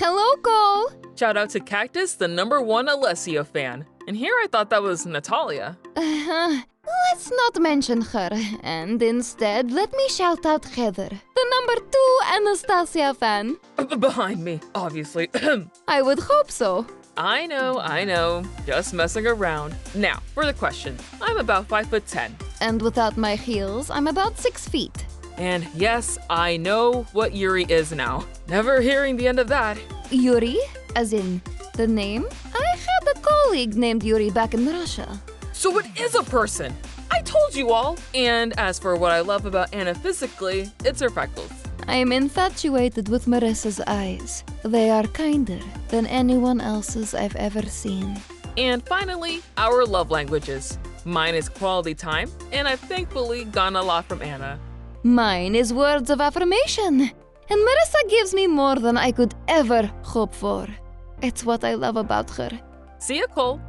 Hello, Cole. Shout out to Cactus, the #1 Alessio fan. And here I thought that was Natalia. Let's not mention her, and instead let me shout out Heather, the #2 Anastasia fan. Behind me, obviously. I would hope so. I know. Just messing around. Now, for the question. I'm about 5'10". And without my heels, I'm about 6 feet. And yes, I know what Yuri is now. Never hearing the end of that. Yuri? As in, the name? I had a colleague named Yuri back in Russia. So it is a person! I told you all! And as for what I love about Anna physically, it's her freckles. I'm infatuated with Marissa's eyes. They are kinder than anyone else's I've ever seen. And finally, our love languages. Mine is quality time, and I've thankfully gotten a lot from Anna. Mine is words of affirmation. And Marissa gives me more than I could ever hope for. It's what I love about her. See ya, Cole.